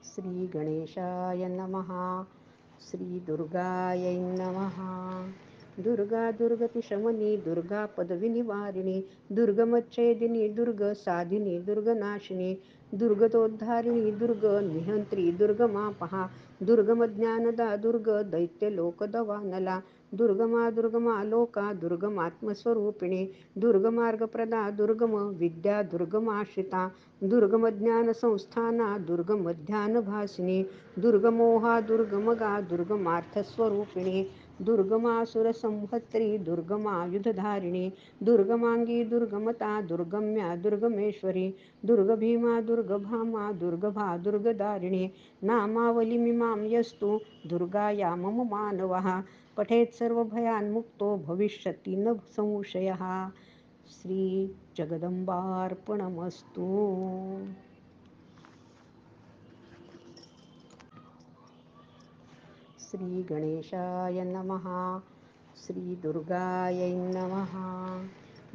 श्री गणेशाय नमः. श्री दुर्गायै नमः. दुर्गा दुर्गतिशमनी दुर्गा पदविनिवारिणी दुर्गमच्छेदिनी दुर्ग साधिनी दुर्गनाशिनी दुर्गतोद्धारिणी दुर्ग निहंत्री दुर्गमापहा दुर्गमज्ञानदा दुर्ग दैत्यलोकदवानला दुर्गमा दुर्गमा लोका दुर्गमात्मस्वरूपिणी दुर्गमार्गप्रदा दुर्गम विद्या दुर्गमाश्रिता दुर्गमज्ञानसंस्थाना दुर्गमध्यानभासिनी दुर्गमोहा दुर्गमगा दुर्गमार्थस्वरूपिणी दुर्गमासुरसंहर्त्री दुर्गमायुधधारिणी दुर्गमांगी दुर्गमता दुर्गम्या दुर्गमेश्वरी दुर्गभीमा दुर्गभामा दुर्गभा दुर्गदारिणी नामावलीमिमां यस्तु दुर्गाया मम मानवः पठेत् सर्वभयान्मुक्तो भविष्यति न संशयः. श्री जगदंबार्पणमस्तु. श्री गणेशाय नमः. श्री दुर्गायै नमः.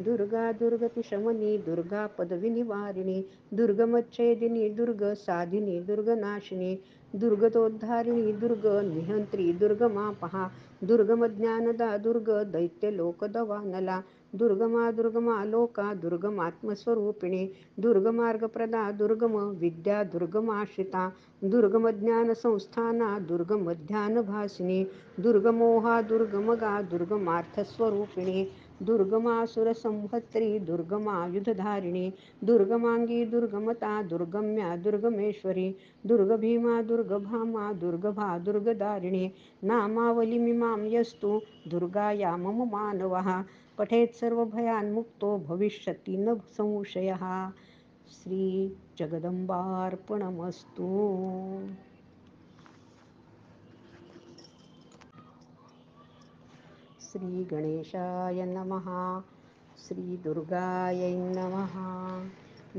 दुर्गा दुर्गतिशमनी दुर्गा पदविनिवारिणी दुर्गमच्छेदिनी दुर्ग साधिनी दुर्गनाशिनी दुर्गतोद्धारिणी दुर्ग निहंत्री दुर्गमापहा दुर्गमज्ञानदा दुर्ग दैत्यलोकदवानला दुर्गमा दुर्गमा लोका दुर्गमात्मस्वरूपिणी दुर्गमार्गप्रदा दुर्गम विद्या दुर्गमाश्रिता दुर्गमज्ञानसंस्थाना दुर्गमध्यानभासिनी दुर्गमोहा दुर्गमगा दुर्गमार्थस्वरूपिणी दुर्गमासुरसंहर्त्री दुर्गमायुधधारिणी दुर्गमांगी दुर्गमता दुर्गम्या दुर्गमेश्वरी दुर्गभीमा दुर्गभामा दुर्गभा दुर्गदारिणी नामावलीमिमां यस्तु दुर्गाया मम मानवः पठेत् सर्वभयान्मुक्तो भविष्यति न संशयः. श्री जगदंबार्पणमस्तु. श्री गणेशाय नमः. श्री दुर्गायै नमः.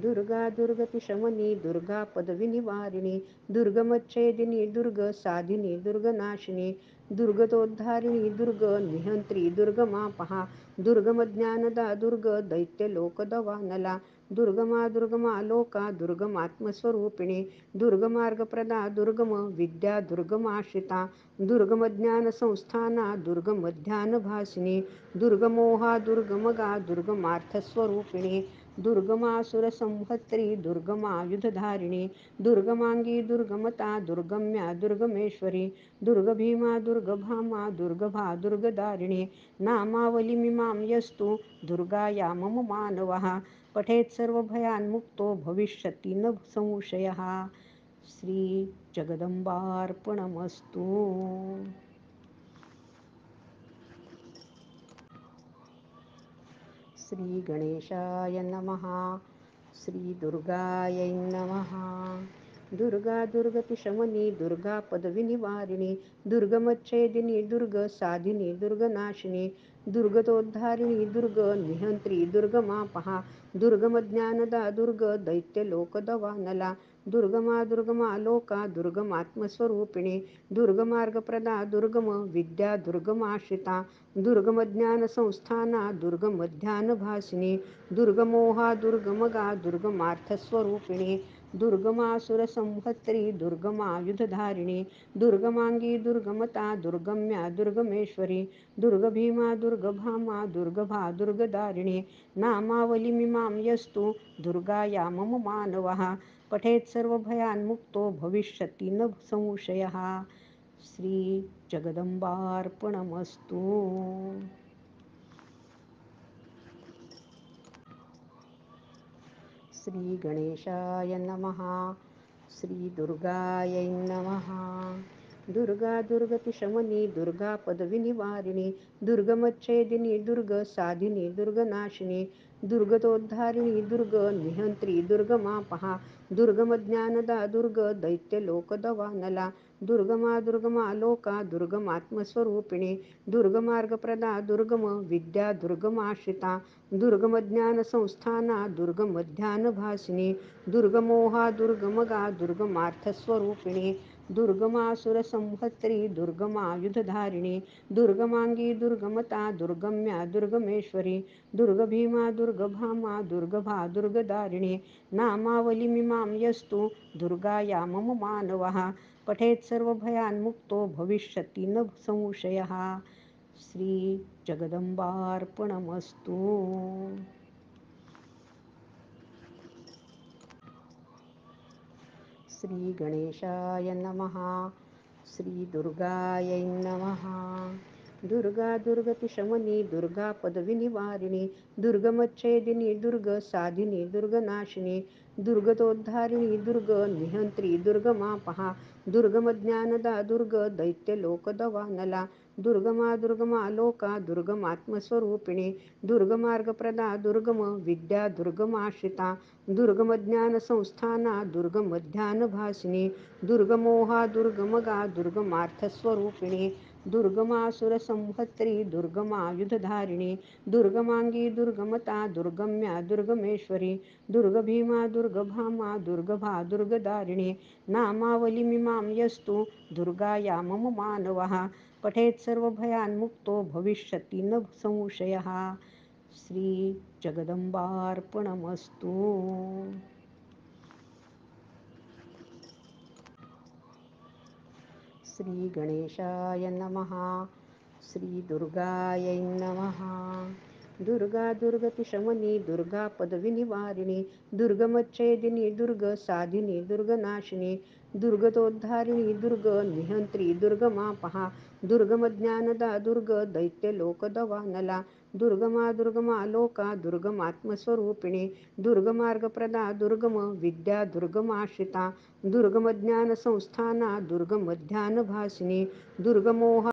दुर्गा दुर्गतिशमनी दुर्गा पदविनिवारिणी दुर्गमच्छेदिनी दुर्ग साधिनी दुर्गनाशिनी दुर्गतोद्धारिणी दुर्ग निहंत्री दुर्गमापहा दुर्गमज्ञानदा दुर्ग दैत्यलोकदवानला दुर्गमा दुर्गमा लोका दुर्गमात्मस्वरूपिणी दुर्गमार्गप्रदा दुर्गम विद्या दुर्गमाश्रिता दुर्गमज्ञानसंस्थाना दुर्गमध्यानभासिनी दुर्गमोहा दुर्गमगा दुर्गमार्थस्वरूपिणी दुर्गमासुरसंहर्त्री दुर्गमायुधधारिणी दुर्गमांगी दुर्गमता दुर्गम्या दुर्गमेश्वरी दुर्गभीमा दुर्गभामा दुर्गभा दुर्गदारिणी नामावलीमिमां यस्तु दुर्गाया मम मानवः पठेत् सर्वभयान्मुक्तो भविष्यति न संशयः. श्री जगदंबार्पणमस्तु. श्री गणेशाय नमः. श्री दुर्गायै नमः. दुर्गा दुर्गतिशमनी दुर्गा पदविनिवारिणी दुर्गमच्छेदिनी दुर्ग साधिनी दुर्गनाशिनी दुर्गतोद्धारिणी दुर्ग निहंत्री दुर्गमापहा दुर्गमज्ञानदा दुर्ग दैत्यलोकदवानला दुर्गमा दुर्गमा लोका दुर्गमात्मस्वरूपिणी दुर्गमार्गप्रदा दुर्गम विद्या दुर्गमाश्रिता दुर्गमज्ञानसंस्थाना दुर्गमध्यानभासिनी दुर्गमोहा दुर्गमगा दुर्गमार्थस्वरूपिणी दुर्गमासुरसंहर्त्री दुर्गमायुधधारिणी दुर्गमांगी दुर्गमता दुर्गम्या दुर्गमेश्वरी दुर्गभीमा दुर्गभामा दुर्गभा दुर्गदारिणी नामावलीमिमां यस्तु दुर्गाया मम मानवः पठेत् सर्वभयान्मुक्तो भविष्यति न संशयः. श्री जगदंबार्पणमस्तु. श्री गणेशाय नमः. श्री दुर्गायै नमः. दुर्गा दुर्गतिशमनी दुर्गा पदविनिवारिणी दुर्गमच्छेदिनी दुर्ग साधिनी दुर्गनाशिनी दुर्गतोद्धारिणी दुर्ग निहंत्री दुर्गमापहा दुर्गमज्ञानदा दुर्ग दैत्यलोकदवानला दुर्गमा दुर्गमा लोका दुर्गमात्मस्वरूपिणी दुर्गमार्गप्रदा दुर्गम विद्या दुर्गमाश्रिता दुर्गमज्ञानसंस्थाना दुर्गमध्यानभासिनी दुर्गमोहा दुर्गमगा दुर्गमार्थस्वरूपिणी दुर्गमासुरसंहर्त्री दुर्गमायुधधारिणी दुर्गमांगी दुर्गमता दुर्गम्या दुर्गमेश्वरी दुर्गभीमा दुर्गभामा दुर्गभा दुर्गदारिणी नामावलीमिमां यस्तु दुर्गाया मम मानवः पठेत् सर्वभयान्मुक्तो भविष्यति न संशयः. श्री जगदंबार्पणमस्तु. श्री गणेशाय नमः. श्री दुर्गायै नमः. दुर्गा दुर्गतिशमनी दुर्गा पदविनिवारिणी दुर्गमच्छेदिनी दुर्ग साधिनी दुर्गनाशिनी दुर्गतोद्धारिणी दुर्ग निहंत्री दुर्गमापहा दुर्गमज्ञानदा दुर्ग दैत्यलोकदवानला दुर्गमा दुर्गमा लोका दुर्गमात्मस्वरूपिणी दुर्गमार्गप्रदा दुर्गम विद्या दुर्गमाश्रिता दुर्गमज्ञानसंस्थाना दुर्गमध्यानभासिनी दुर्गमोहा दुर्गमगा दुर्गमार्थस्वरूपिणी दुर्गमासुरसंहर्त्री दुर्गमायुधधारिणी दुर्गमांगी दुर्गमता दुर्गम्या दुर्गमेश्वरी दुर्गभीमा दुर्गभामा दुर्गभा दुर्गदारिणी नामावलीमिमां यस्तु दुर्गाया मम मानवः पठेत् सर्वभयान्मुक्तो भविष्यति न संशयः. श्री जगदंबार्पणमस्तु. श्री गणेशाय नमः. श्री दुर्गायै नमः. दुर्गा दुर्गतिशमनी दुर्गा पदविनिवारिणी दुर्गमच्छेदिनी दुर्ग साधिनी दुर्गनाशिनी दुर्गतोद्धारिणी दुर्ग निहंत्री दुर्गमापहा दुर्गमज्ञानदा दुर्ग दैत्यलोकदवानला दुर्गमा दुर्गमा लोका दुर्गमात्मस्वरूपिणी दुर्गमार्गप्रदा दुर्गम विद्या दुर्गमाश्रिता दुर्गमज्ञानसंस्थाना दुर्गमध्यानभासिनी दुर्गमोहा